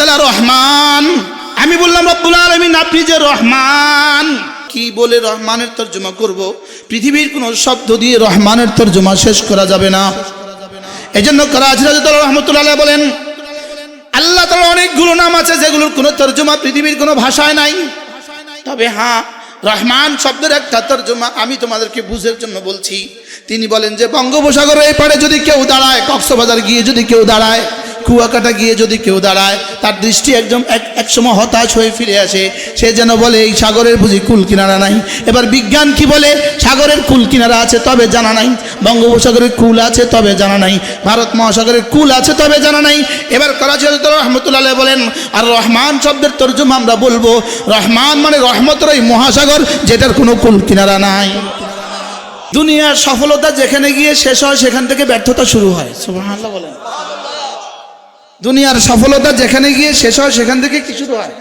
তাআলা রহমান। আমি বললাম রব্বুল আলামিন আপনি যে রহমান, কি বলে রহমানের তর্জমা করব? পৃথিবীর কোন শব্দ দিয়ে রহমানের তর্জমা শেষ করা যাবে না। এজন্য করাচি রাদিয়াল্লাহু রাহমাতুল্লাহ আলাইহি বলেন আল্লাহ তাআলার অনেকগুলো নাম আছে যেগুলোর কোনো তর্জমা পৃথিবীর কোনো ভাষায় নাই। তবে হ্যাঁ, রহমান শব্দের একটা তর্জমা আমি তোমাদেরকে বুঝার জন্য বলছি। তিনি বলেন যে বঙ্গোপসাগরের এই পারে যদি কেউ দাঁড়ায়, কক্সবাজার গিয়ে যদি কেউ দাঁড়ায়, কুয়াকাটা গিয়ে যদি কেউ দাঁড়ায়, তার দৃষ্টি একদম এক সময় হতাশ হয়ে ফিরে আসে। সে যেন বলে এই সাগরের বুঝি কুল কিনারা নাই। এবার বিজ্ঞান কি বলে? সাগরের কুল কিনারা আছে তবে জানা নাই, বঙ্গোপসাগরের কুল আছে তবে জানা নাই, ভারত মহাসাগরের কুল আছে তবে জানা নাই। এবার করাচি রাহমাতুল্লাহ আলাইহি বলেন আর রহমান শব্দের তর্জমা আমরা বলবো রহমান মানে রহমতের ওই মহাসাগর যেটার কোনো কুল কিনারা নাই। দুনিয়ার সফলতা যেখানে গিয়ে শেষ হয় সেখান থেকে ব্যর্থতা শুরু হয়। সুবহানাল্লাহ বলেন। দুনিয়ার সফলতা যেখানে গিয়ে শেষ হয় সেখান থেকে কি শুরু হয়?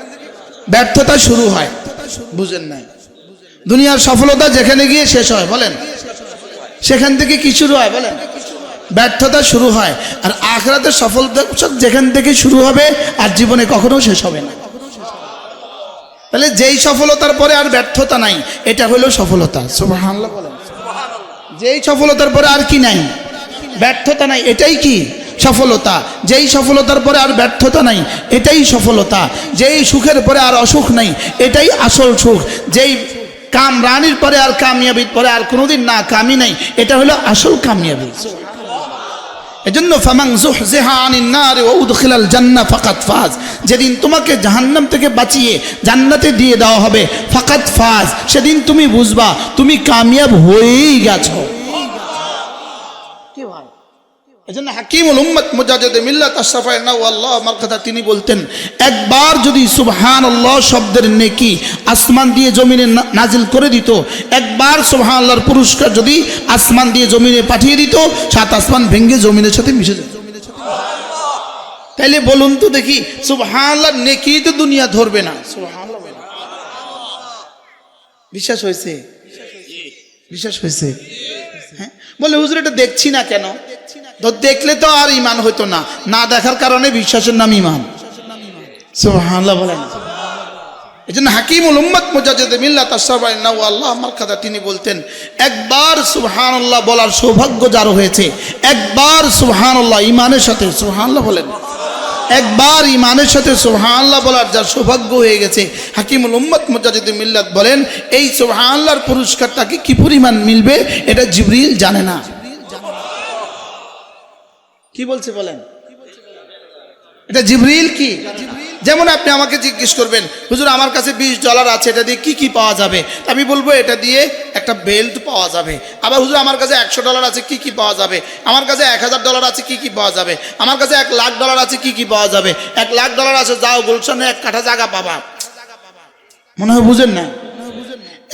ব্যর্থতা শুরু হয়। বুঝেন নাই? দুনিয়ার সফলতা যেখানে গিয়ে শেষ হয় বলেন সেখান থেকে কি শুরু হয় বলেন? ব্যর্থতা শুরু হয়। আর আখিরাতের সফলতা যেখান থেকে শুরু হবে আর জীবনে কখনো শেষ হবে না। তাহলে যেই সফলতার পরে আর ব্যর্থতা নাই এটা হলো সফলতা। সুবহানাল্লাহ বলেন। যেই সফলতার পরে আর কি নাই? ব্যর্থতা নাই, এটাই কি সফলতা। যেই সফলতার পরে আর ব্যর্থতা নাই এটাই সফলতা। যেই সুখের পরে আর অসুখ নাই এটাই আসল সুখ। যেই কামরানির পরে আর কামিয়াবির পরে আর কোনোদিন না কামি নাই এটা হলো আসল কামিয়াবি। এজন্য ফামান যুহযিহা আনিন নার ওয়া উদখিলাল জান্নাহ ফাকাদ ফাজ, যেদিন তোমাকে জাহান্নাম থেকে বাঁচিয়ে জান্নাতে দিয়ে দেওয়া হবে ফাকাদ ফাজ, সেদিন তুমি বুঝবা তুমি কামিয়াব হয়েই গেছো। এজন্য হাকিমুল উম্মত মুজাদ্দিদ মিল্লাত আশরাফায়ে নাওয়াল্লাহ মারকাতা তিনি বলতেন একবার যদি সুবহানাল্লাহ শব্দের নেকি আসমান দিয়ে জমিনে নাজিল করে দিত, একবার সুবহানাল্লাহর পুরস্কার যদি আসমান দিয়ে জমিনে পাঠিয়ে দিত, সাত আসমান ভেঙে জমিনের সাথে মিশে যেত। তাইলে বলুন তো দেখি সুবহানাল্লাহর নেকি তো দুনিয়া ধরবে না। সুবহানাল্লাহ বিশ্বাস হয়েছে? বিশ্বাস হয়েছে? হ্যাঁ বলে হুজুর এটা দেখছি না কেন? তো দেখলে তো আর ঈমান হইতো না, না দেখার কারণে বিশ্বাসের নাম ঈমান। সুবহানাল্লাহ বলেন। এজন্য হাকিমুল উম্মত মুজাদ্দিদ মিল্লাত আশরাফায়ে নাওয়াল্লাহ মারকাতা তিনি বলতেন একবার সুবহানাল্লাহ বলার সৌভাগ্য যার হয়েছে, একবার সুবহানাল্লাহ ঈমানের সাথে, সুবহানাল্লাহ বলেন, একবার ঈমানের সাথে সুবহানাল্লাহ বলার যার সৌভাগ্য হয়ে গেছে, হাকিমুল উম্মত মুজাদ্দিদ মিল্লাত বলেন এই সুবহানাল্লাহর পুরস্কারটাকে কি পরিমাণ মিলবে এটা জিবরিল জানে না। কি বলছে বলেন? এটা জিবরিল কি? যেমন আপনি আমাকে জিজ্ঞেস করবেন হুজুর আমার কাছে $20 আছে, এটা দিয়ে কি কি পাওয়া যাবে? আমি বলবো এটা দিয়ে একটা বেল্ট পাওয়া যাবে। আবার হুজুর আমার কাছে $100 আছে, কি কি পাওয়া যাবে? আমার কাছে $1000 আছে, কি কি পাওয়া যাবে? আমার কাছে $1,00,000 আছে, কি কি পাওয়া যাবে? $1,00,000 আছে, যাও গুলশানে 1 কাঠা জায়গা পাবা। মনে হয় বুঝেন না।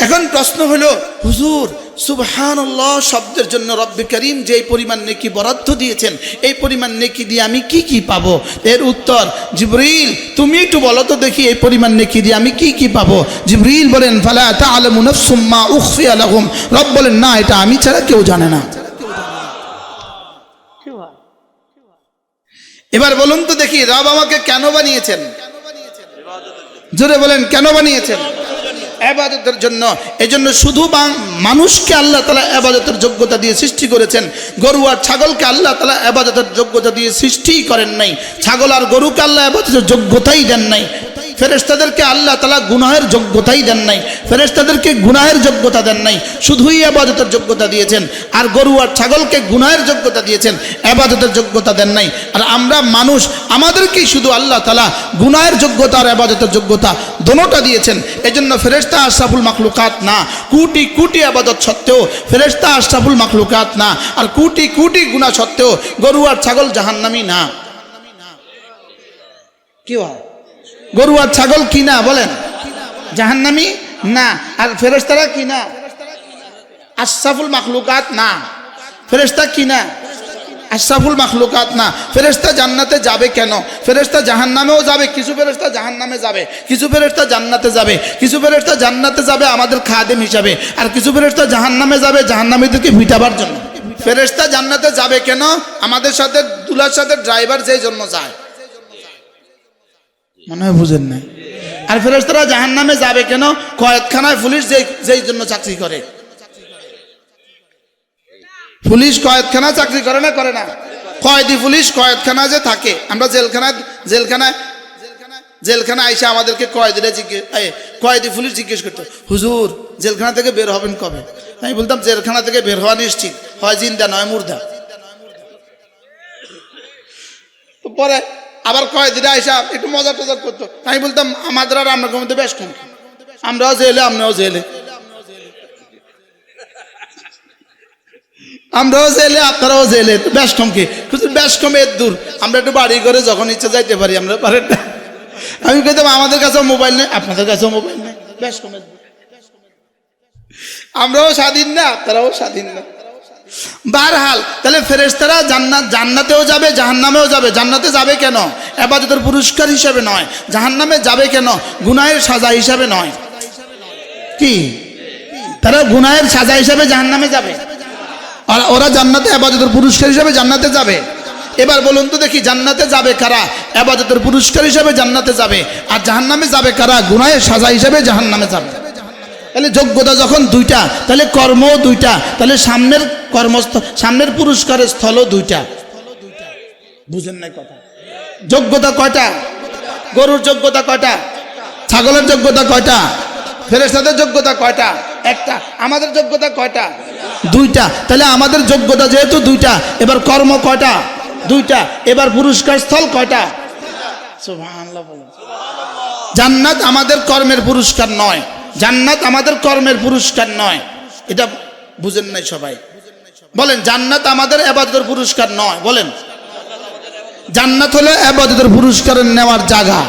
এখন প্রশ্ন হলো হুজুর সুবহানাল্লাহ শব্দের জন্য রব্বে করিম যে পরিমাণ নেকি বরাদ্দ দিয়েছেন এই পরিমাণ নেকি দিয়ে আমি কি কি পাবো? এর উত্তর জিবরিল তুমি একটু বলো তো দেখি এই পরিমাণ নেকি দিয়ে আমি কি কি পাবো? জিবরিল বলেন ফালা তা'লামু নাফসুম মা উখফিয়া লাহুম, রব বলেন না এটা আমি ছাড়া কেউ জানে না। এবার বলুন তো দেখি রব আমাকে কেন বানিয়েছেন? জোরে বলেন কেন বানিয়েছেন? ইবাদতের জন্য। এজন্য শুধু মানুষকে আল্লাহ তাআলা ইবাদতের যোগ্যতা দিয়ে সৃষ্টি করেছেন, গরু আর ছাগলকে আল্লাহ তাআলা ইবাদতের যোগ্যতা দিয়ে সৃষ্টি করেন নাই। ছাগল আর গরুকে আল্লাহ ইবাদতের যোগ্যতাই দেন নাই। ফেরেশতাদেরকে আল্লাহ তাআলা গুনাহের যোগ্যতাই দেন নাই, ফেরেশতাদেরকে গুনাহের যোগ্যতা দেন নাই, শুধুই ইবাদতের যোগ্যতা দিয়েছেন। আর গরু আর ছাগলকে গুনাহের যোগ্যতা দিয়েছেন, ইবাদতের যোগ্যতা দেন নাই। আর আমরা মানুষ আমাদেরকেই শুধু আল্লাহ তাআলা গুনাহের যোগ্যতা আর ইবাদতের যোগ্যতা দোনোটা দিয়েছেন। এজন্য ফেরেশতা আশরাফুল মাখলুকাত না, কোটি কোটি ইবাদত সত্ত্বেও ফেরেশতা আশরাফুল মাখলুকাত না, আর কোটি কোটি গুনাহ সত্ত্বেও গরু আর ছাগল জাহান্নামী না। কি হয়? গরু আর ছাগল কি না বলেন? জাহান্নামী না। আর ফেরেশতারা কি না? আশরাফুল মাখলুকাত না। ফেরেশতা কি না? আশরাফুল মাখলুকাত না। ফেরেশতা জান্নাতে যাবে কেন? ফেরেশতা জাহান্নামেও যাবে, কিছু ফেরেশতা জাহান্নামে যাবে, কিছু ফেরেশতা জান্নাতে যাবে, কিছু ফেরেশতা জান্নাতে যাবে আমাদের খাদেম হিসাবে, আর কিছু ফেরেশতা জাহান্নামে যাবে জাহান্নামীদেরকে মিটাবার জন্য। ফেরেশতা জান্নাতে যাবে কেন? আমাদের সাথে দুলার সাথে ড্রাইভার যেই জন্য যায়। মনে হয় বুঝেন নাই। আর ফেরেশতারা জাহান্নামে যাবে কেন? কয়েদখানায় পুলিশ যেই জন্য চাকরি করে। পুলিশ কয়েদখানা চাকরি করে না, করে না? কয়েদি পুলিশ কয়েদখানা যে থাকে, আমরা জেলখানা আইসা আমাদেরকে কয়েদি পুলিশ জিজ্ঞেস করতো, হুজুর জেলখানা থেকে বের হবেন কবে? আমি বলতাম জেলখানা থেকে বের হওয়া নিশ্চিত, হয় জিন্দা নয় মুর্দা। পরে আবার কয়েদিরা আইসা একটু মজা টজা করতো, আমি বলতাম আমাদের আর আমরা কমতে বেশ কম, আমরাও জেলে আমরাও জেলে, আমরাও জেলে আপনারাও জেলে, বেশ কম কি বেশ কম এর দূর, আমরা একটু বাড়ি করে যখন ইচ্ছা যাইতে পারি আমরা পারেন না। আমি কইতাম আমাদের কাছেও মোবাইল নেই, আপনাদের কাছেও মোবাইল নেই, বেশ কম এর দূর, আমরাও স্বাধীন না আপনারাও স্বাধীন না। বারহাল তাহলে ফেরেশতারা জান্নাতেও যাবে জাহান্নামেও যাবে। জান্নাতে যাবে কেন? ইবাদতের পুরস্কার হিসেবে নয়। জাহান্নামে যাবে কেন? গুনাহের সাজা হিসাবে নয়। কি তারা গুনাহের সাজা হিসাবে জাহান্নামে যাবে, আর ওরা জান্নাতে ইবাদতের পুরস্কার হিসাবে জান্নাতে যাবে। এবার বলুন তো দেখি, জান্নাতে যাবে কারা? ইবাদতের পুরস্কার হিসাবে জান্নাতে যাবে। আর জাহান্নামে যাবে কারা? গুনাহের সাজা হিসাবে জাহান্নামে যাবে। তাহলে যোগ্যতা যখন দুইটা, তাহলে কর্মও দুইটা, তাহলে সামনের পুরস্কারের স্থলও দুইটা। বুঝেন নাই কথা? যোগ্যতা কয়টা? গরুর যোগ্যতা কয়টা? ছাগলের যোগ্যতা কয়টা? ফেরেশতাদের যোগ্যতা কয়টা? একটা। আমাদের যোগ্যতা কয়টা? দুইটা। তাহলে আমাদের যোগ্যতা যেহেতু দুইটা, এবার কর্ম কয়টা? দুইটা। এবার পুরস্কার স্থল কয়টা? সুবহানাল্লাহ বলেন। জান্নাত আমাদের কর্মের পুরস্কার নয়, জান্নাত আমাদের কর্মের পুরস্কার নয়। এটা বুঝেন নাই সবাই? বলেন জান্নাত আমাদের ইবাদতের পুরস্কার নয়। বলেন জান্নাত হলো ইবাদতের পুরস্কার নেওয়ার জায়গা।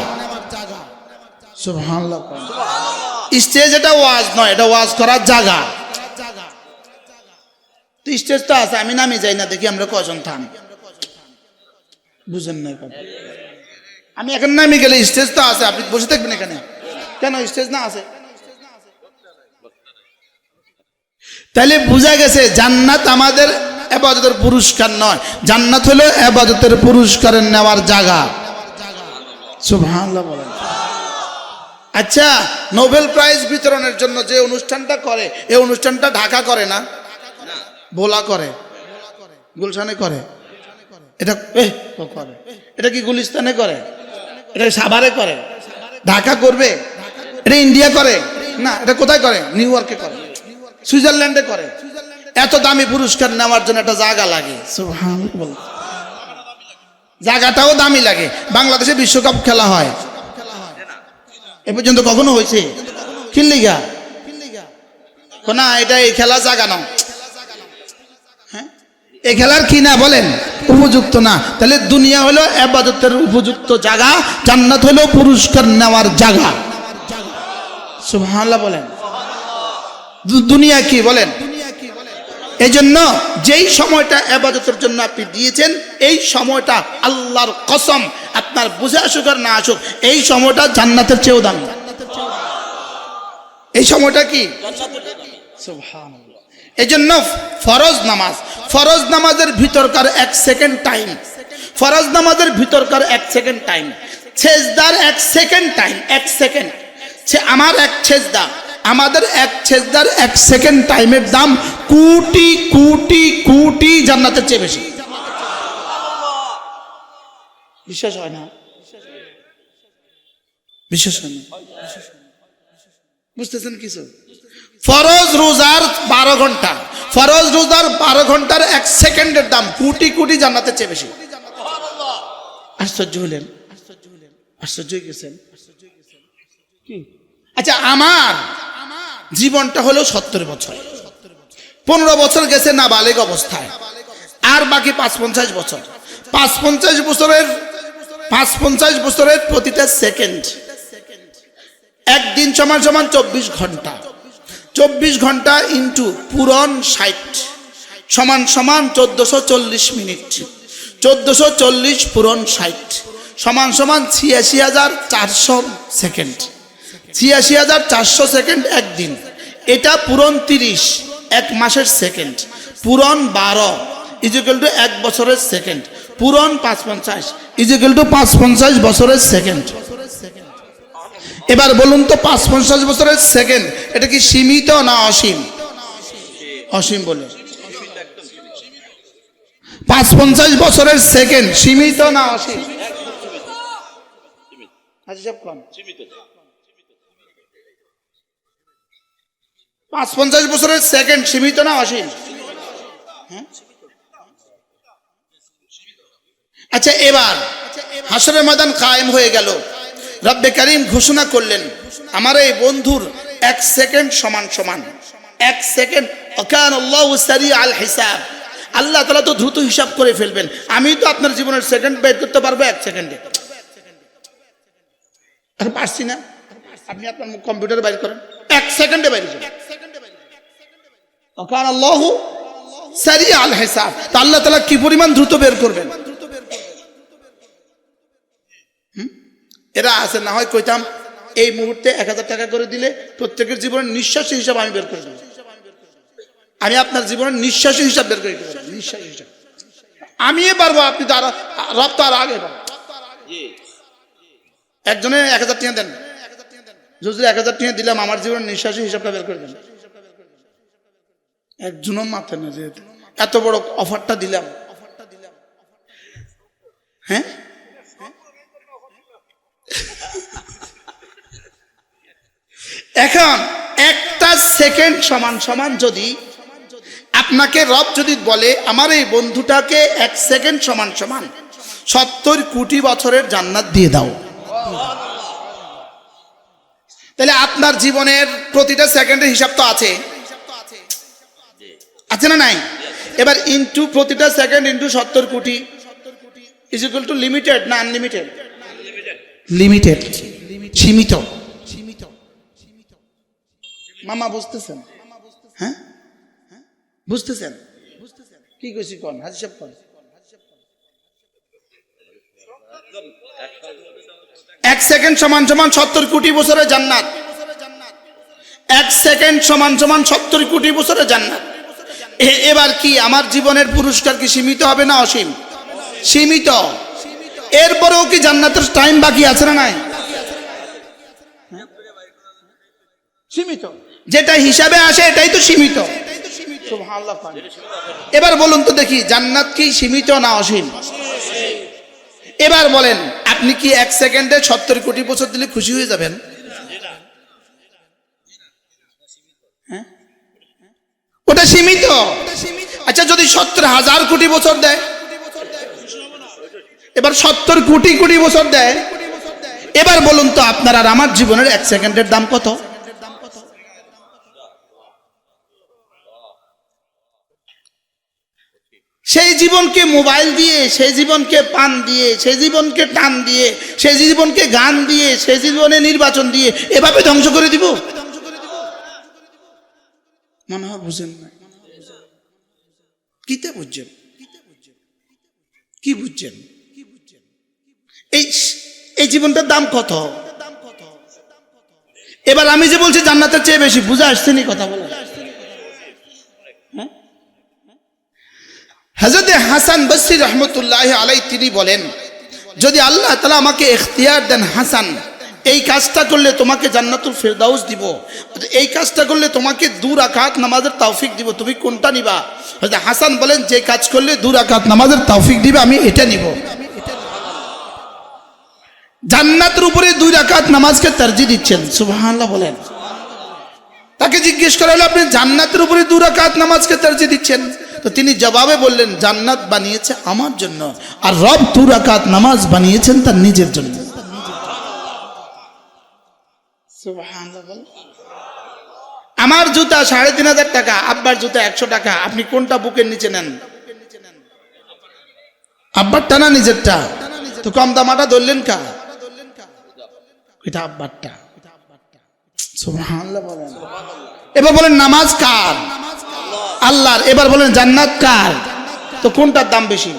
সুবহানাল্লাহ। স্টেজ এটা ওয়াজ নয়, এটা ওয়াজ করার জায়গা। তো স্টেজ তো আছে, আমি নামি যাই না, দেখি আমরা কজন থাম। বুঝেন নাই কথা? আমি এখন নামি গেলে স্টেজ তো আছে, আপনি বসে থাকবেন এখানে কেন? স্টেজ না আছে? তাহলে বোঝা গেছে জান্নাত আমাদের ইবাদতের পুরস্কার নয়, জান্নাত হলো ইবাদতের পুরস্কারের নেওয়ার জায়গা। সুবহানাল্লাহ বলেন। আচ্ছা, নোবেল প্রাইজ বিতরণের জন্য যে অনুষ্ঠানটা করে, এই অনুষ্ঠানটা ঢাকা করে না, ভোলা করে, গুলশানে করে, এটা করে, এটা কি গুলিস্তানে করে, এটা সাভারে করে, ঢাকা করবে, এটা ইন্ডিয়া করে না, এটা কোথায় করে? নিউ ইয়র্কে করে, সুইজারল্যান্ডে করে। এত দামি পুরস্কার নেওয়ার জন্য একটা জায়গা লাগে। সুবহানাল্লাহ। জায়গাটাও দামি লাগে। বাংলাদেশে বিশ্বকাপ খেলা হয়, এ পর্যন্ত কখনো হয়েছে? কিনলিগা না, এটা এই খেলা জায়গা নাও, হ্যাঁ এই খেলার কি না বলেন? উপযুক্ত না। তাহলে দুনিয়া হলো ইবাদতের উপযুক্ত জায়গা, জান্নাত হলো পুরস্কার নেওয়ার জায়গা। সুবহানাল্লাহ বলেন। দুনিয়া কি বলেন? এই জন্য যেই সময়টা ইবাদতের জন্য আপনি দিয়েছেন, এই সময়টা আল্লাহর কসম, আপনার বুঝে আসুক আর না আসুক, এই সময়টা জান্নাতের চেয়েও দামি। এই সময়টা কি? সুবহানাল্লাহ। এই জন্য ফরজ নামাজের ভিতরকার 1 সেকেন্ড টাইম, ফরজ নামাজের ভিতরকার 1 সেকেন্ড টাইম, সেজদার 1 সেকেন্ড টাইম, 1 সেকেন্ড, আমার এক সেজদা, আমাদের এক সেজদার 1 সেকেন্ড টাইমের দাম কোটি কোটি কোটি জান্নাতের চেয়ে বেশি। বিশ্বাস হয় না? বিশ্বাস হয় না? বুঝতেছেন কিছু? ফরজ রোজার 12 ঘন্টা, ফরজ রোজার 12 ঘন্টার 1 সেকেন্ডের দাম কোটি কোটি জান্নাতের চেয়ে বেশি। আশ্চর্য হলেন? আশ্চর্য হয়ে গেছেন? কি? আচ্ছা, আমার জীবনটা হলো 70 বছর, 15 বছর গেছে নাবালেগ অবস্থায়, আর বাকি 55 বছর। 55 বছরের প্রতিটা সেকেন্ড, একদিন সমান সমান 24 ঘন্টা, 24 ঘন্টা ইন্টু পুরন 60 সমান সমান 1440 মিনিট, 1440 পুরন 60 সমান সমান 86,400 সেকেন্ড, 86,400 সেকেন্ড একদিন। এটা পুরন 30 এক মাসের সেকেন্ড, পুরন 12 ইকুয়াল টু 1 বছরের সেকেন্ড, পুরন 55 ইকুয়াল টু 55 বছরের সেকেন্ড। এবার বলুন তো ৫-৫০ বছরের সেকেন্ড এটা কি সীমিত না অসীম? অসীম বলে ৫-৫০ বছরের সেকেন্ড সীমিত না অসীম? হিসাব কম। ৫-৫০ বছরের সেকেন্ড সীমিত না অসীম? আচ্ছা, এবার হাসরের ময়দান কায়েম হয়ে গেল, রব্বে কারীম ঘোষণা করলেন আমার এই বন্ধুর 1 সেকেন্ড সমান সমান 1 সেকেন্ড। ওয়াকান আল্লাহু সারিআল হিসাব, আল্লাহ তাআলা তো দ্রুত হিসাব করে ফেলবেন। আমি তো আপনার জীবনের সেকেন্ড বের করতে পারবো 1 সেকেন্ডে। আর পারছি না, আপনি আপনার কম্পিউটারে বাইর করেন, 1 সেকেন্ডে বাইর করেন। ওয়াকান আল্লাহু সারিআল হিসাব, তা আল্লাহ তাআলা কি পরিমাণ দ্রুত বের করবেন। এরা আছে না হয় কইতাম এই মুহূর্তে 1000 টাকা করে দিলে প্রত্যেকের জীবনের নিঃশ্বাসের হিসাব আমি বের করে দেব। আমি আপনার জীবনের নিঃশ্বাসের হিসাব বের করে দেব, নিঃশ্বাসের হিসাব আমি পারবো, আপনি তো রব তো আর আগে পারবো। একজনে 1000 টাকা দেন, যদি 1000 টাকা দিলাম আমার জীবনের নিঃশ্বাসের হিসাবটা বের করে দেন। একজনও মাথা না, যেহেতু এত বড় অফারটা দিলাম, হ্যাঁ এখন 1টা সেকেন্ড সমান সমান যদি আপনাকে রব যদি বলে আমার এই বন্ধুটাকে 1 সেকেন্ড সমান সমান 70 কোটি বছরের জান্নাত দিয়ে দাও, তাহলে আপনার জীবনের প্রতিটা সেকেন্ডের হিসাব তো আছে, আছে না নাই? এবার ইনটু প্রতিটা সেকেন্ড ইনটু 70 কোটি ইজ ইকুয়াল টু লিমিটেড না আনলিমিটেড? লিমিটেড, সীমিত। মামা বুঝতেছেন? হ্যাঁ বুঝতেছেন? কি কইছি কোন হাজি সাহেব কোন? 1 সেকেন্ড সমান সমান 70 কোটি বছরের জান্নাত। 1 সেকেন্ড সমান সমান 70 কোটি বছরের জান্নাত। এবার কি আমার জীবনের পুরস্কার কি সীমিত হবে না অসীম? সীমিত। এরপরেও কি জান্নাতের টাইম বাকি আছে না নাই? সীমিত। যেটা হিসাবে আসে এটাই তো সীমিত। সুবহানাল্লাহ। এবার বলুন তো দেখি জান্নাত কি সীমিত না অসীম? এবার বলেন আপনি কি 1 সেকেন্ডে 70 কোটি বছর দিলে খুশি হয়ে যাবেন? হ্যাঁ, ওটা সীমিত। আচ্ছা যদি 70,000 কোটি বছর দেয়, এবার 70 কোটি কোটি বছর দেয়, এবার বলুন তো আপনার আর আমার জীবনের 1 সেকেন্ডের দাম কত? সেই জীবনকে মোবাইল দিয়ে, সেই জীবনকে পান দিয়ে, সেই জীবনকে টান দিয়ে, সেই জীবনকে গান দিয়ে, সেই জীবনে নির্বাচন দিয়ে এভাবে ধ্বংস করে দিব? মনে হয় বুঝেন না। কিতে বুঝছেন? কি বুঝছেন? এই জীবনটার দাম কত? এবার আমি যে বলছি জান্নাতের চেয়ে বেশি, বুঝে আসছেনি কথা বলে? হযরত হাসান বসরি রহমতুল্লাহ আলাইহি তিনি বলেন যদি আল্লাহ তাআলা আমাকে ইখতিয়ার দেন, হাসান এই কাজটা করলে তোমাকে জান্নাতুল ফেরদাউস দিব, এই কাজটা করলে তোমাকে 2 রাকাত নামাজের তৌফিক দিব, তুমি কোনটা নিবা? হযরত হাসান বলেন যে কাজ করলে 2 রাকাত নামাজের তৌফিক দিবে আমি এটা নিব। জান্নাতের উপরে 2 রাকাত নামাজকে তরজিহ দিচ্ছেন, সুবহানাল্লাহ বলেন। তাকে জিজ্ঞেস করা হলো আপনি জান্নাতের উপরে 2 রাকাত নামাজকে তরজিহ দিচ্ছেন? তো তিনি জবাবে বললেন জান্নাত বানিয়েছে আমার জন্য, আর রব 2 রাকাত নামাজ বানিয়েছেন তার নিজের জন্য। সুবহানাল্লাহ। আমার জুতা 3,500 টাকা, আব্বার জুতা 100 টাকা, আপনি কোনটা বুকের নিচে নেন? আব্বারটা না নিজেরটা? তো কম দামাটা ধরলেন কা? এটা আব্বারটা। সুবহানাল্লাহ বলেন। এবার বলেন নামাজ কার? আল্লাহর। এবার বলেন জান্নাত কার? তো কোনটার দাম বেশি?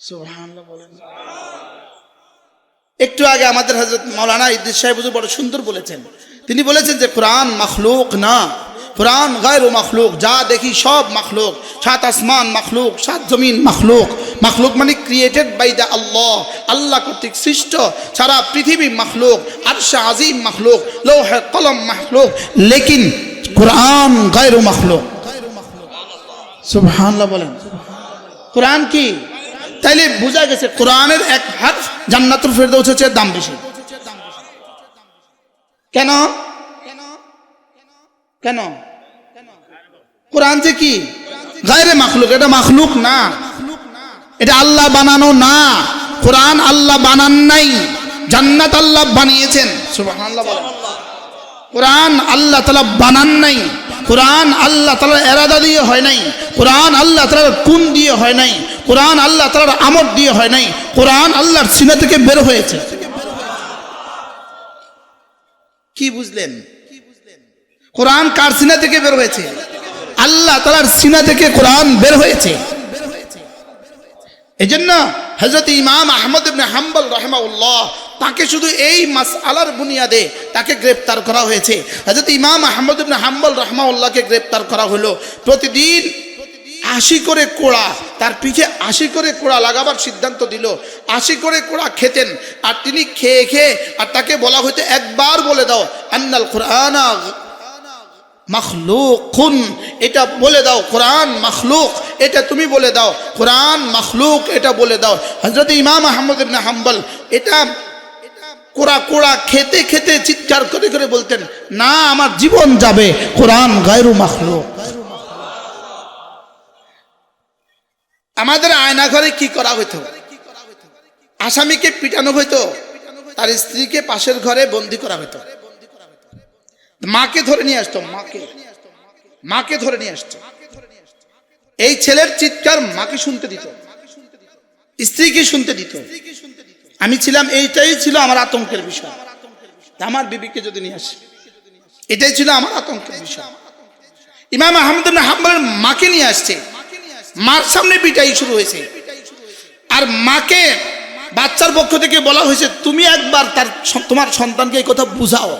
সুবহানাল্লাহ বলেন। একটু আগে আমাদের হযরত মাওলানা ইদ্রিস সাহেব হুজুর বড় সুন্দর বলেছেন। তিনি বলেছেন যে কোরআন মাখলুক না, কোরআন গায়রু মাখলুক। যা দেখি সব মাখলুক, 7 আসমান মাখলুক, 7 জমিন মাখলুক, মাখলুক মানে ক্রিয়েটেড বাই দ্য আল্লাহ, আল্লাহ কর্তৃক সৃষ্ট। সারা পৃথিবী মাখলুক, আরশে আজিম মাখলুক, লৌহে কলম মাখলুক, লেকিন কোরআন গায়রু মাখলুক। সুবহানাল্লাহ বলেন। কোরআন কি? তাইলে বোঝা গেছে কোরআনের এক হারফ জান্নাতুল ফেরদাউসের চেয়ে দাম বেশি। কেন? কেন? কোরআন যে কি গায়রে মাখলুক, এটা মাখলুক না, এটা আল্লাহ বানানো না। কোরআন আল্লাহ বানান নাই, জান্নাত আল্লাহ বানিয়েছেন। সুবহানাল্লাহ বলেন। কোরআন আল্লাহ তাআলা বানান নাই, কোরআন আল্লাহ তাআলার ইরাদা দিয়ে হয় নাই, কোরআন আল্লাহ তাআলার কুন দিয়ে হয় নাই, কোরআন আল্লাহ তাআলার আমর দিয়ে হয় নাই, কোরআন আল্লাহর সিনা থেকে বের হয়েছে। কি বুঝলেন? কোরআন কার সিনা থেকে বের হয়েছে? আল্লাহ তাআলার সিনা থেকে কোরআন বের হয়েছে। এজন্য হযরত ইমাম আহমদ ইবনে হাম্বল রাহিমাহুল্লাহ, তাকে শুধু এই মাসআলার বুনিয়াদে তাকে গ্রেফতার করা হয়েছে। হযরত ইমাম আহমদ ইবনে হাম্বল রাহিমাহুল্লাহকে গ্রেফতার করা হলো। প্রতিদিন 80 করে কোড়া, তার পিঠে 80 করে কোড়া লাগাবার সিদ্ধান্ত দিল। 80 করে কোড়া খেতেন, আর তিনি খেয়ে খেয়ে আর তাকে বলা হইতো একবার বলে দাও আন্নাল কুরআনা মাখলুকুন, এটা বলে দাও কোরআন মাখলুক, এটা তুমি বলে দাও কোরআন মাখলুক, এটা বলে দাও। হযরত ইমাম আহমদ ইবনে হাম্বল এটা কোড়া কোড়া খেতে খেতে চিৎকার করে করে বলতেন, না আমার জীবন যাবে, কোরআন গায়রু মাখলুক। আমাদের আয়না ঘরে কি করা হইতো? আসামিকে পিটানো হইতো, তার স্ত্রীকে পাশের ঘরে বন্দী করা হইতো, মাকে ধরে নিয়ে আসতো, মাকে ধরে নিয়ে আসতো। এই ছেলের চিৎকার মাকে শুনতে দিত, স্ত্রীকে শুনতে দিত। আমি ছিলাম, এইটাই ছিল আমার আতঙ্কের বিষয়, আমার বিবিকে যদি নিয়ে আসে, এটাই ছিল আমার আতঙ্কের বিষয়। ইমাম আহমদ ইবনে হাম্বলের মাকে নিয়ে আসছে, মার সামনে পিটাই শুরু হয়েছে। আর মাকে বাচ্চার পক্ষ থেকে বলা হয়েছে, তুমি একবার তোমার সন্তানকে এই কথা বুঝাও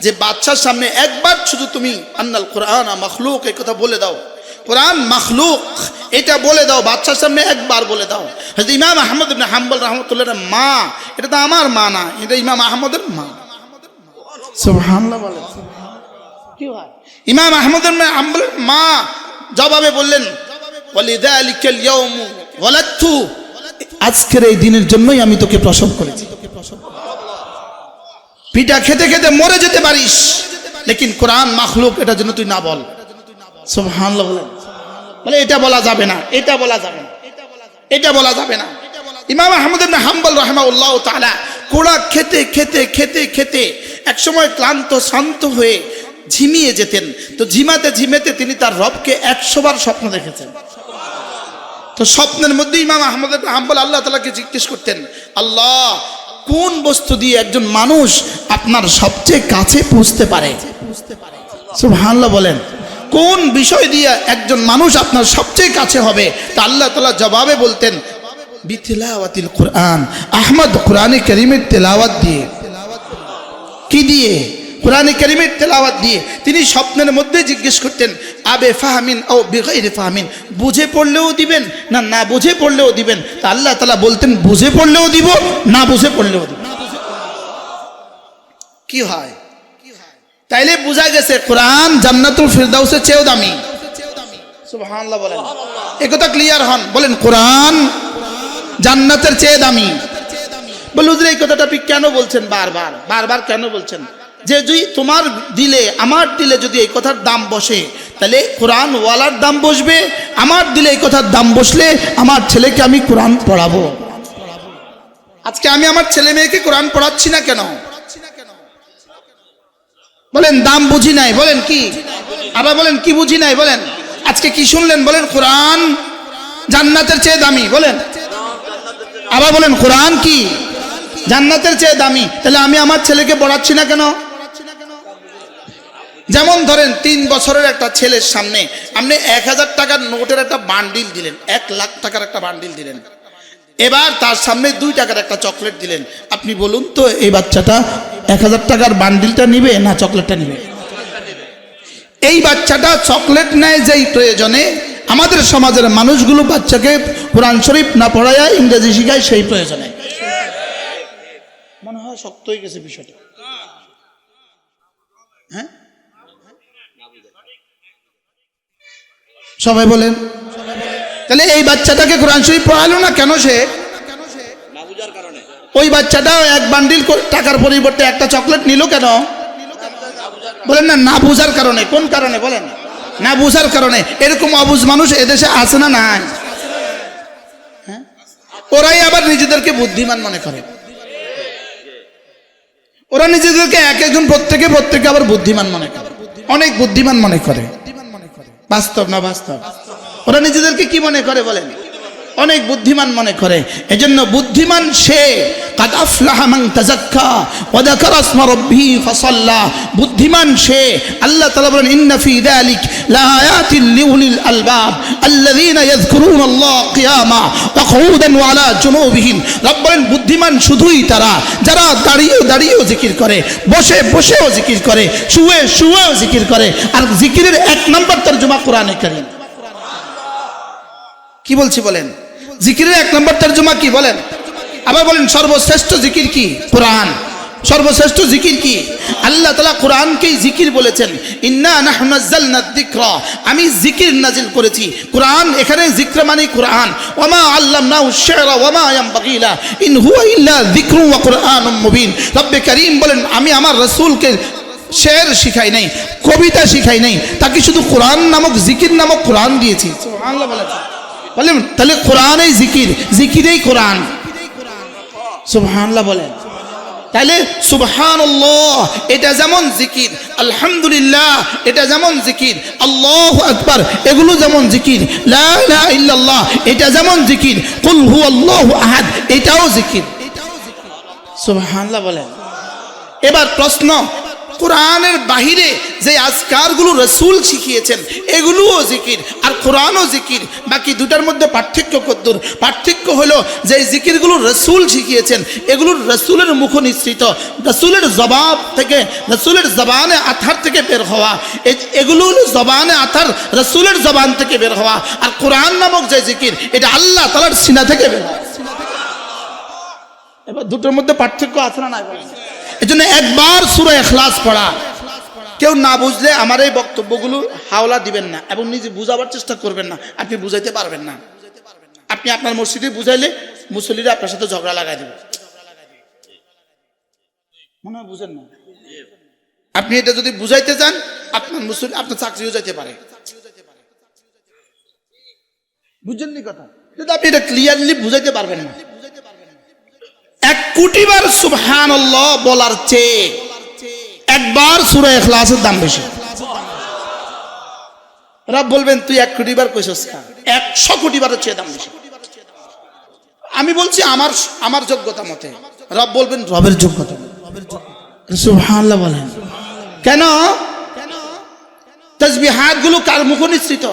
যে বাচ্চার সামনে একবার শুধু তুমি আন্নাল কুরআন মাখলুক এই কথা বলে দাও, কোরআন মাখলুক এটা বলে দাও, বাচ্চার সামনে একবার বলে দাও। হযরত ইমাম আহমদ ইবনে হাম্বল রাহমাতুল্লাহর মা, এটা তো আমার মা না, এটা ইমাম আহমদের মা। সুবহানাল্লাহ বলেন। কি হয়? ইমাম আহমদ ইবনে হাম্বলের মা জবাবে বললেন, ওয়ালিযালিকাল ইয়াউম ওয়ালাদতু, আজকের এই দিনের জন্যই আমি তোকে প্রসব করেছি। পিঠা খেতে খেতে মরে যেতে পারিস, লেকিন কোরআন মাখলুক এটা যেন তুই না বল। সুবহানাল্লাহ বলেন। বলে এটা বলা যাবে না, এটা বলা যাবে না, এটা বলা যাবে না। ইমাম আহমদ ইবনে হাম্বল রাহিমাহুল্লাহ তাআলা কোড়া খেতে খেতে খেতে খেতে একসময় ক্লান্ত শান্ত হয়ে ঝিমিয়ে যেতেন। তো ঝিমাতে ঝিমাতে তিনি তার রবকে 100 বার স্বপ্ন দেখেছেন। তো স্বপ্নের মধ্যে ইমাম আহমদ ইবনে হাম্বল আল্লাহ তাআলাকে জিজ্ঞেস করতেন, আল্লাহ কোন বস্তু দিয়ে একজন মানুষ আপনার সবচেয়ে কাছে পৌঁছতে পারে? সুবহানাল্লাহ বলেন। কোন বিষয় দিয়ে একজন মানুষ আপনার সবচেয়ে কাছে হবে? তা আল্লাহ তাআলা জবাবে বলতেন, বিতিলাওয়াতিল কুরআন, আহমদ কোরআনে কারীমের তেলাওয়াত দিয়ে। কি দিয়ে? কোরআনে কারীমের তেলাওয়াত দিয়ে। তিনি স্বপ্নের মধ্যে জিজ্ঞেস করতেন, আবে ফাহমিন ও বিগাইরি ফাহমিন, বুঝে পড়লেও দিবেন না না বুঝে পড়লেও দিবেন? তা আল্লাহ তাআলা বলতেন, বুঝে পড়লেও দিব, না বুঝে পড়লেও দিব। কি হয়? তাইলে বোঝা গেছে কোরআন জান্নাতুল ফিরদাউসের চেয়েও দামি। সুবহানাল্লাহ বলেন। একথা ক্লিয়ার হন, বলেন কোরআন জান্নাতের চেয়ে দামি। বলে হুজুর এই কথাটা আপনি কেন বলছেন বারবার বারবার কেন বলছেন? যে যদি তোমার দিলে আমার দিলে যদি এই কথার দাম বসে, তাহলে কোরআন ওয়ালার দাম বসবে। আমার দিলে এই কথার দাম বসলে আমার ছেলেকে আমি কোরআন পড়াবো। আজকে আমি আমার ছেলে মেয়েকে কোরআন পড়াচ্ছি না কেন? বলেন দাম বুঝি নাই। বলেন কি? আবার বলেন কি বুঝি নাই? বলেন আজকে কি শুনলেন? বলেন কোরআন জান্নাতের চেয়ে দামি। বলেন আবার বলেন কোরআন কি জান্নাতের চেয়ে দামি। তাহলে আমি আমার ছেলেকে পড়াচ্ছি না কেন? যেমন ধরেন 3 বছরের একটা ছেলের সামনে আপনি 1000 টাকার নোটের একটা বান্ডিল দিলেন, 1 লাখ টাকার একটা বান্ডিল দিলেন, এবার তার সামনে 2 টাকার একটা চকলেট দিলেন। আপনি বলুন তো এই বাচ্চাটা 1000 টাকার বান্ডিলটা নিবে না চকলেটটা নিবে? এই বাচ্চাটা চকলেট নেয় যেই প্রয়োজনে, আমাদের সমাজের মানুষগুলো বাচ্চাকে কোরআন শরীফ না পড়াইয়া ইংরেজি শিখায় সেই প্রয়োজনে। মনে হয় শক্ত হয়ে গেছে বিষয়টা। হ্যাঁ, সবাই বলেন। তাহলে এই বাচ্চাটাকে কোরআন শরীফ পড়ালো না কেন? সে ওই বাচ্চাটাও এক বান্ডিল টাকার পরিবর্তে একটা চকলেট নিল কেন? বলেন না, না বুঝার কারণে। কোন কারণে বলেন? না বুঝার কারণে। এরকম অবুঝ মানুষ এদেশে আছে না নাই? হ্যাঁ, ওরাই আবার নিজেদেরকে বুদ্ধিমান মনে করে। ওরা নিজেদেরকে এক একজন প্রত্যেকে আবার বুদ্ধিমান মনে করে, অনেক বুদ্ধিমান মনে করে। বাস্তব না বাস্তব? ওরা নিজেদেরকে কি মনে করে বলেন? অনেক বুদ্ধিমান মনে করে। এজন্য বুদ্ধিমান সে কাদ আফলাহা মান তাযাক্কা ওয়া যাকারা ইসমা রাব্বিহি ফাসাল্লা। বুদ্ধিমান সে, আল্লাহ তাআলা বলেন ইন্না ফি যালিক লাআয়াতিন লিউলিল আলবাব আল্লাযীনা ইয়াযকুরুনাল্লাহ কিয়ামা ওয়া কুউদান ওয়া আলা জুনুবিহিম। রব বলেন বুদ্ধিমান শুধুই তারা যারা দাঁড়িয়েও জিকির করে, বসেও জিকির করে, শুয়েও জিকির করে। আর জিকিরের এক নম্বর তরজমা কোরআনে কারীম। কি বলছি বলেন? জিকিরের এক নম্বর তরজমা কি বলেন? আবার বলেন সর্বশ্রেষ্ঠ জিকির কি? কোরআন। সর্বশ্রেষ্ঠ জিকির কি? আল্লাহ তাআলা কোরআনকেই জিকির বলেছেন। ইন্না নাহনু নাযালনা যিকরা, আমি জিকির নাজিল করেছি। কোরআন এখানে জিকর মানে কোরআন। ওয়ামা আল্লামনাহু শি'রা ওয়ামা ইয়ানবাগী লা ইন হুয়া ইল্লা যিকরুন ওয়া কুরআনুম মুবিন। রব্বে কারীম বলেন আমি আমার রাসূলকে শের শিখাই নাই, কবিতা শিখাই নাই, তাকে শুধু কোরআন নামক জিকির নামক কোরআন দিয়েছি। সুবহানাল্লাহ বলেন। তাহলে কোরআনই জিকির, জিকিরেই কোরআন। সুবহানাল্লাহ বলেন। তাহলে সুবহানাল্লাহ এটা যেমন জিকির, আলহামদুলিল্লাহ এটা যেমন জিকির, আল্লাহু আকবার এগুলো যেমন জিকির, লা ইলাহা ইল্লাল্লাহ এটা যেমন জিকির, কুল হুয়াল্লাহু আহাদ এটাও জিকির। সুবহানাল্লাহ বলেন। এবার প্রশ্ন, কোরআনের বাহিরে যে আজকারগুলো রাসূল শিখিয়েছেন এগুলোও জিকির আর কোরআনও জিকির। বাকি দুটার মধ্যে পার্থক্য কদ্দুর? পার্থক্য হলো যে জিকিরগুলো রাসূল শিখিয়েছেন এগুলো রাসূলের মুখ নিঃসৃত, রাসূলের জবাব থেকে, রাসূলের জবানে আথার থেকে বের হওয়া। এগুলো হলো জবানে আথার, রাসূলের জবান থেকে বের হওয়া। আর কোরআন নামক যে জিকির এটা আল্লাহ তাআলার সিনা থেকে বের হওয়া। এবার দুটোর মধ্যে পার্থক্য আছে না নাই বলেন? এজন্য একবার সূরা ইখলাস পড়া। কেউ না বুঝলে আমার এই বক্তব্যগুলো হাওলা দিবেন না এবং নিজে বুঝাবার চেষ্টা করবেন না। আপনি বুঝাইতে পারবেন না। আপনি আপনার মসজিদে বুঝাইলে মুসল্লিরা আপনার সাথে ঝগড়া লাগাই দেবে। মনে হয় বুঝেন না? আপনি এটা যদি বুঝাইতে যান আপনার মুসল্লি আপনার চাকরিও যাইতে পারে। বুঝেননি কথা? কিন্তু আপনি এটা ক্লিয়ারলি বুঝাইতে পারবেন না। 1 কোটি বার সুবহানাল্লাহ বলার চেয়ে একবার সূরা ইখলাসের দাম বেশি। রব বলবেন তুই 1 কোটি বার কইছস না, 100 কোটি বারের চেয়ে দাম বেশি। আমি বলছি আমার যোগ্যতা মতে, রব বলবেন রবের যোগ্যতা। সুবহানাল্লাহ বলেন। কেন? তাসবিহাত গুলো কার মুখ নিঃসৃত?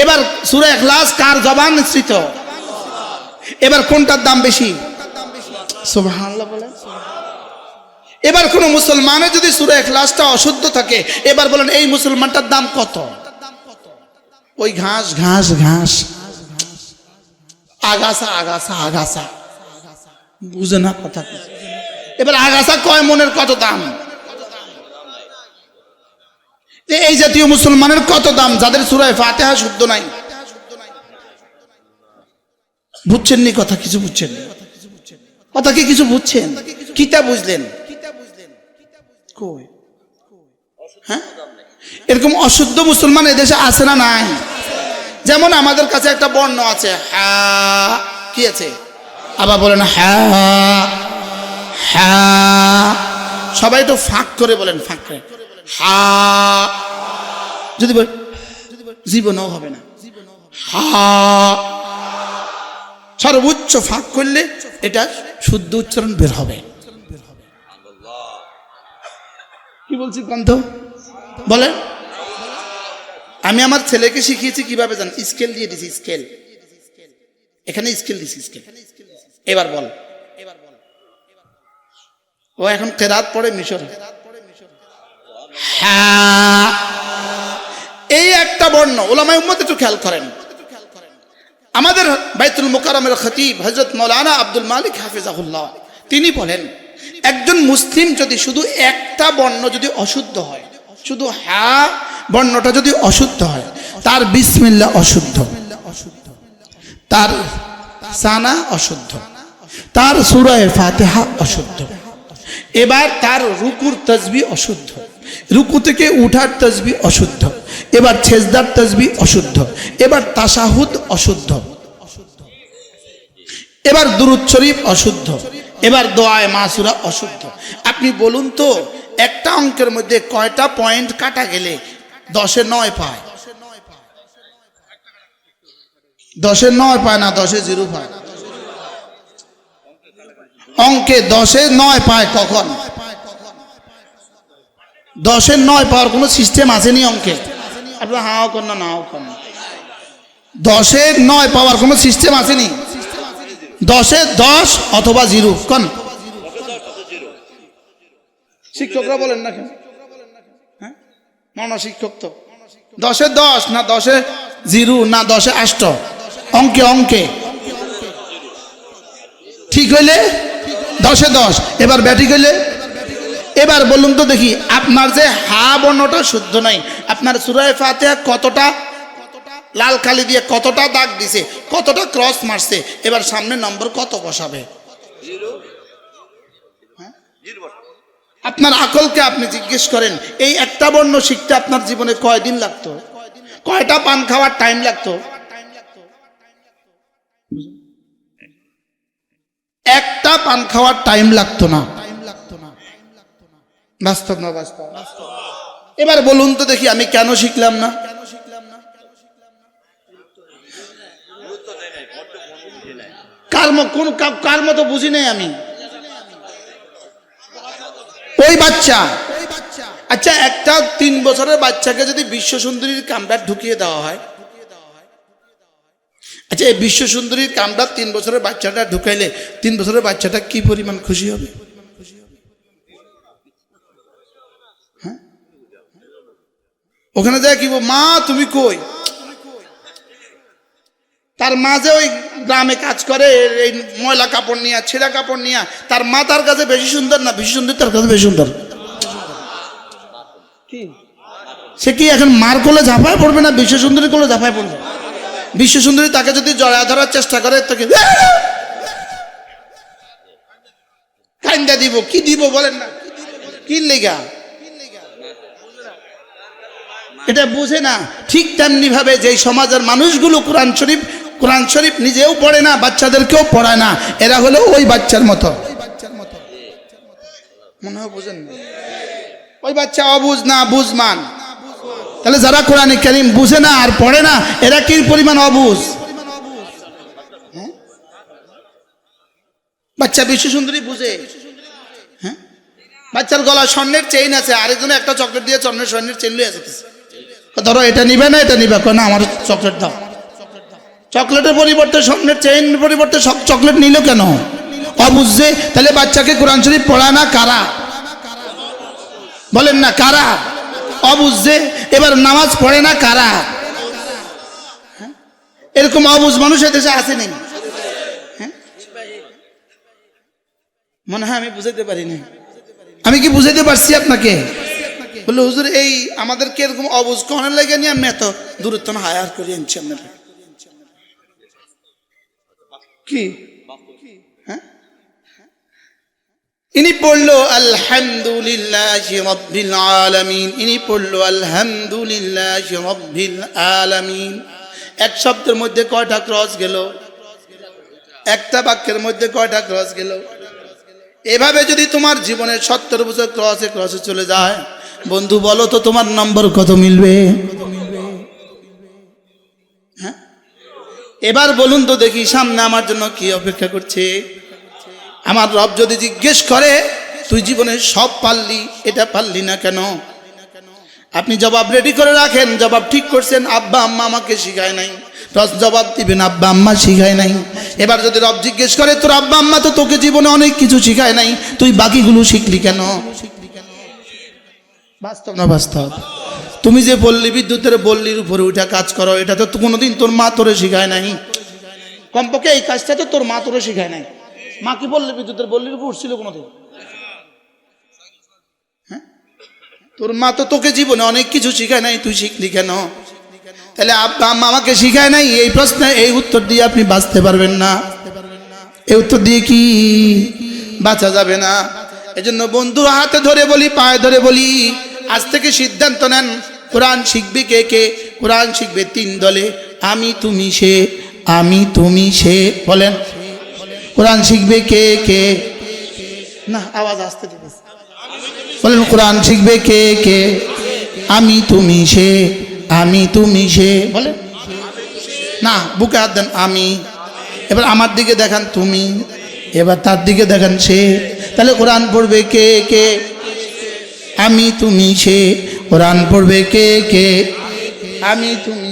এবার সূরা ইখলাস কার জবান নিঃসৃত? এবার কোনটার দাম বেশি? সুবহানাল্লাহ বলেন। এবার কোন মুসলমানের যদি সূরা ইখলাসটা অশুদ্ধ থাকে এবার বলেন এই মুসলমানটার দাম কত? ওই ঘাস ঘাস ঘাস, আগাছা আগাছা আগাছা, বুঝে না কথা? এবার আগাছা কয় মনের কত দাম? এই জাতীয় মুসলমানের কত দাম যাদের সূরা ফাতিহা শুদ্ধ নাই? বুঝছেন নি কথা? কিছু বুঝছেন? কথা কি কিছু বুঝছেন? কিতা বুঝলেন? কই? হ্যাঁ, এরকম অশুদ্ধ মুসলমান এদেশে আছে না নাই? যেমন আমাদের কাছে একটা বর্ণ আছে হা, কি আছে? আবার বলেন হা হা, সবাই একটু ফাঁক করে বলেন, ফাঁক করে হা। যদি জীবনও হবে না। হা সর্বোচ্চ ফাঁক করলে এটা শুদ্ধ উচ্চারণ বের হবে। কি বলছি গ্রন্থ বলেন? আমি আমার ছেলেকে শিখিয়েছি কিভাবে জান? স্কেল দিয়ে দিছি, স্কেল। এখানে স্কেল দিছি, স্কেল। এবার বল। ও এখন কেরাত পড়ে মিশর। হা এই একটা বর্ণ উলামায়ে উম্মত একটু খেয়াল করেন। আমাদের বাইতুল মুকাররমের খতিব হযরত মাওলানা আব্দুল মালিক হাফিজাহুল্লাহ তিনি বলেন, একজন মুসলিম যদি শুধু একটা বর্ণ যদি অশুদ্ধ হয়, শুধু হা বর্ণটা যদি অশুদ্ধ হয়, তার বিসমিল্লাহ অশুদ্ধ, তার সানা অশুদ্ধ, তার সূরা ফাতিহা অশুদ্ধ, এবার তার রুকুর তাসবিহ অশুদ্ধ, রুকু থেকে উঠার তাসবিহ অশুদ্ধ, এবার সেজদার তাসবিহ অশুদ্ধ, এবার তাশাহুদ অশুদ্ধ, এবার দুরূদ শরীফ অশুদ্ধ, এবার দোয়ায়ে মাসুরা অশুদ্ধ। আপনি বলুন তো একটা অঙ্কের মধ্যে কয়টা পয়েন্ট কাটা গেলে 10-এ 9 পায়? 10-এ 9 পায় না 10-এ 0 পায়? অঙ্কে 10-এ 9 পায় কখন? 10-এ 9 পাওয়ার কোনো সিস্টেম আসেনি অঙ্কে। আপনার হাও কর না নাও কর না, 10-এ 9 পাওয়ার কোনো সিস্টেম আসেনি। 10-এ 10 অথবা 0 কোন শিক্ষকরা বলেন না কেন? হ্যাঁ মানা শিক্ষক তো 10-এ 10 না 10-এ 0 না 10-এ 8 অঙ্কে অঙ্কে ঠিক হইলে 10-এ 10। এবার ব্যাটিক হইলে, এবার বলুন তো দেখি আপনার যে হা বর্ণটা শুদ্ধ নাই, আপনার সূরা ফাতিহা কতটা লাল কালি দিয়ে কতটা দাগ দিছে, কতটা ক্রস মারছে, এবার সামনে নম্বর কত বসাবে? আপনার আকলকে আপনি জিজ্ঞেস করেন, এই একটা বর্ণ শিখতে আপনার জীবনে কয়দিন লাগতো? কয়টা পান খাওয়ার টাইম লাগতো? একটা পান খাওয়ার টাইম লাগতো না। বাস্তব না বাস্তব? এবার বলুন তো দেখি আমি কেন শিখলাম না? কার মতো বুঝি নাই আমি। ওই বাচ্চা, আচ্ছা একটা 3 বছরের বাচ্চাকে যদি বিশ্ব সুন্দরীর কামড়া ঢুকিয়ে দেওয়া হয়, আচ্ছা এই বিশ্ব সুন্দরীর কামড়া 3 বছরের বাচ্চাটা ঢুকাইলে 3 বছরের বাচ্চাটা কি পরিমাণ খুশি হবে? হ্যাঁ ওখানে যায় কি মা তুমি কই? তার মা যে ওই গ্রামে কাজ করে এই ময়লা কাপড় নিয়ে ছেঁড়া কাপড় নিয়ে, তার মা তার কাছে বেশি সুন্দর না বিশ্ব সুন্দর তার কাছে বেশি সুন্দর? কি সে কি এখন মার কোলে ঝাঁপায় পড়বে না বিশ্ব সুন্দরী কোলে ঝাঁপায় পড়বে? বিশ্ব সুন্দরী তাকে যদি জড়া ধরার চেষ্টা করে তাকে কাইন্দা দিব, কি দিব বলেন না? কি লেগা এটা বুঝে না। ঠিক তেমনি ভাবে যেই সমাজের মানুষগুলো কোরআন শরীফ নিজেও পড়ে না, বাচ্চাদেরকেও পড়ায় না, এরা হলো ওই বাচ্চার মতো। মনে হয় বুঝেন না? ওই বাচ্চা অবুঝ না বুঝমান। তাহলে যারা কোরআনে কারীম বুঝে না আর পড়ে না, এরা কি পরিমাণ অবুঝ? বাচ্চা বিশ্ব সুন্দরী বুঝে। হ্যাঁ বাচ্চার গলায় স্বর্ণের চেইন আছে, আরেকজনে একটা চকলেট দিয়ে স্বর্ণের চেইন লইয়া যেতেছে, ধরো এটা নিবে না এটা নিবে, না আমার চকলেট দাও। চকলেটের পরিবর্তে স্বর্ণের চেইন পরিবর্তে সব চকলেট নিল কেন? অবুঝছে। তাহলে বাচ্চাকে কোরআন শরীফ পড়ায় না কারা? বলেন না কারা? অবুঝছে। এবার নামাজ পড়ে না কারা? এরকম অবুঝ মানুষ এদেশে আসেনি। মনে হয় আমি বুঝাইতে পারি না। আমি কি বুঝাইতে পারছি আপনাকে? বললো হুজুর এই আমাদেরকে এরকম অবুঝ কখনো লেগে নিয়ে আমি এত দূরত্ব হায়ার করি আনছি আপনার কি? হ্যাঁ ইনি পড়লো আলহামদুলিল্লাহি রাব্বিল আলামিন, ইনি পড়লো আলহামদুলিল্লাহি রাব্বিল আলামিন। এক শব্দের মধ্যে কয়টা ক্রস গেল? একটা বাক্যের মধ্যে কয়টা ক্রস গেল? এভাবে যদি তোমার জীবনে 70 বছর ক্রসে চলে যায়, বন্ধু বলো তো তোমার নম্বর কত মিলবে? হ্যাঁ এবার বলুন তো দেখি সামনে আমার জন্য কি অপেক্ষা করছে? আমার রব যদি জিজ্ঞেস করে তুই জীবনে সব পারলি, এটা পারলি না কেন? আপনি জবাব রেডি করে রাখেন, জবাব ঠিক করছেন আব্বা আম্মা আমাকে শিখায় নাই, জবাব দিবেন আব্বা আম্মা শিখায় নাই। এবার যদি রব জিজ্ঞেস করে তোর আব্বা আম্মা তো তোকে জীবনে অনেক কিছু শিখায় নাই, তুই বাকিগুলো শিখলি কেন? বাস্তব না বাস্তব? তুমি যে পল্লী বিদ্যুতের বল্লির উপরে উঠে কাজ করো, এটা তো কোনোদিন তোর মা তোরে শিখায় নাই। কমপক্ষে এই কাজটা তো তোর মা তোরে শিখায় নাই। মা কি পল্লী বিদ্যুতের বল্লির উপর উঠছিল কোনোদিন? হ্যাঁ, তোর মা তো তোকে জীবনে অনেক কিছু শিখায় নাই, তুই শিখলি কেন? তাহলে আব্বা আম্মা আমাকে শিখায় নাই, এই প্রশ্নে এই উত্তর দিয়ে আপনি বাঁচতে পারবেন না। এই উত্তর দিয়ে কি বাঁচা যাবে না। এজন্য বন্ধুর হাতে ধরে বলি, পায়ে ধরে বলি, আজ থেকে সিদ্ধান্ত নেন কোরআন শিখবে কে কে? কোরআন শিখবে তিন দলে, আমি তুমি সে, আমি তুমি সে। বলেন কোরআন শিখবে কে কে? না, আওয়াজ আসতে দিবেন। বলেন কোরআন শিখবে কে কে? আমি তুমি সে, আমি তুমি সে। বলেন না, বুকে হাত দেন। আমি, এবার আমার দিকে দেখান তুমি, এবার তার দিকে দেখান সে। তাহলে কোরআন পড়বে কে কে? আমি তুমি সে। কোরআন পড়বে কে কে? আমি তুমি